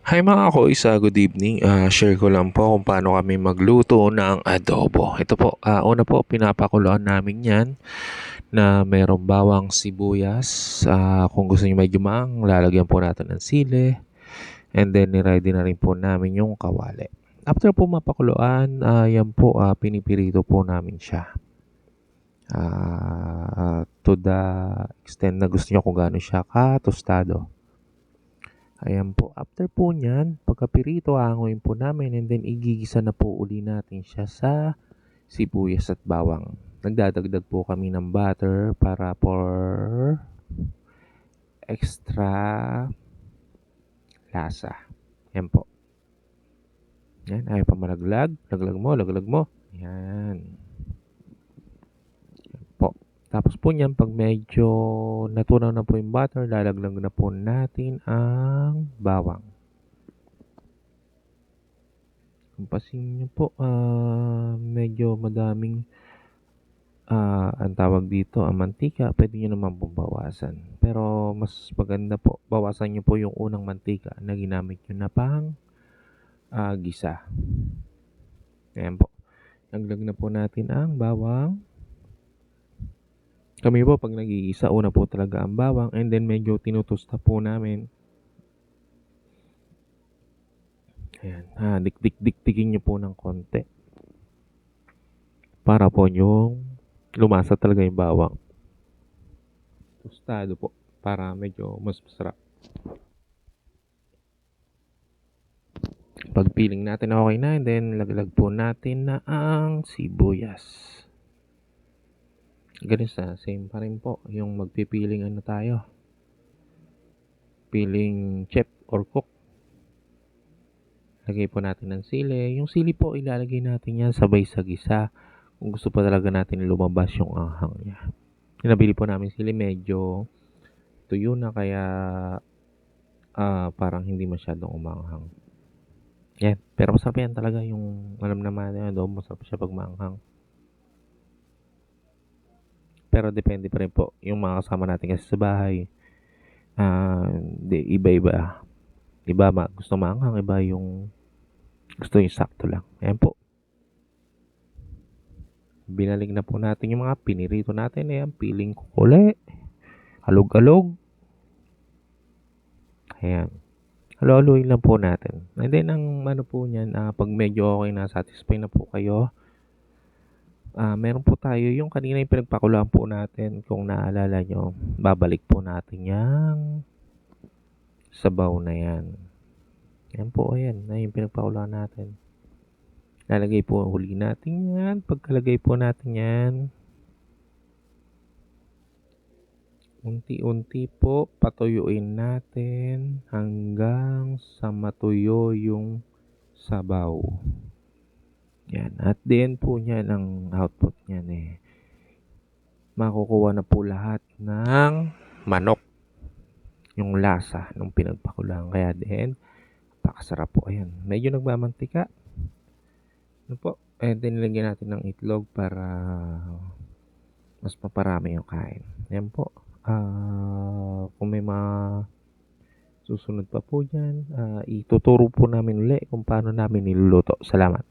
Hi mga kois, good evening. Share ko lang po kung paano kami magluto ng adobo. Ito po, una po pinapakuluan namin yan na merong bawang sibuyas. Kung gusto niyo medyo maang, lalagyan po natin ng sili. And then, niready na rin po namin yung kawali. After po mapakuluan, yan po, pinipirito po namin siya. To the extent na gusto niyo kung gaano siya katostado. Ayan po. After po niyan, pagkapirito, aanguin po namin and then igigisa na po uli natin siya sa sibuyas at bawang. Nagdadagdag po kami ng butter para for extra lasa. Ayan po. Yan, ayaw pa malaglag. Laglag mo. Yan. Yan po. Tapos po niyan, pag medyo natunaw na po yung butter, lalaglag na po natin ang bawang. Kumpasin niyo po, medyo madaming, ang tawag dito, ang mantika, pwede niyo naman pong bawasan. Pero mas maganda po, bawasan niyo po yung unang mantika na ginamit niyo na pang gisa. Ayan po. Laglag na po natin ang bawang. Kami po pag nagigisa, una po talaga ang bawang and then medyo tinutusta po namin. Ayan, dikdikin niyo po ng konti. Para po yung lumasa talaga yung bawang. Tostado po para medyo mas masarap. Pag feeling natin okay na, and then laglag po natin na ang sibuyas. Ganun sa same pa rin po yung magpipiling ano tayo. Piling chef or cook. Lagay po natin ng sili. Yung sili po ilalagay natin yan sabay sa gisa. Kung gusto pa talaga natin lumabas yung anghang niya. Nabili po namin sili medyo tuyo na kaya parang hindi masyadong umanghang. Yan. Pero masarap yan talaga yung alam naman na adobo. Masarap siya pag maanghang. Pero depende pa rin po yung mga kasama natin kasi sa bahay. Iba-iba. Iba gusto maanghang, iba yung gusto yung sakto lang. Ayan po. Binalig na po natin yung mga pinirito natin. Ayan, piling kukuli. Alog-alog. Ayan. Halo-haloin lang po natin. And then, ang ano po niyan, pag medyo okay na, satisfy na po kayo, meron po tayo yung kanina yung pinagpakuluan po natin. Kung naalala nyo, babalik po natin yung sabaw na yan. Yan po, ayan. Na yung pinagpakuluan natin. Lalagay po huli natin yan. Pagkalagay po natin yan, unti-unti po patuyuin natin hanggang sa matuyo yung sabaw. Yan. At then po niyan ang output niyan makukuha na po lahat ng manok. Yung lasa nung pinagpakulaan. Kaya din, pakasarap po. Ayan. Medyo nagmamantika. Ano po? And then, nilagyan natin ng itlog para mas maparami yung kain. Ayan po. Kung may mga susunod pa po dyan, ituturo po namin ulit kung paano namin niluluto. Salamat.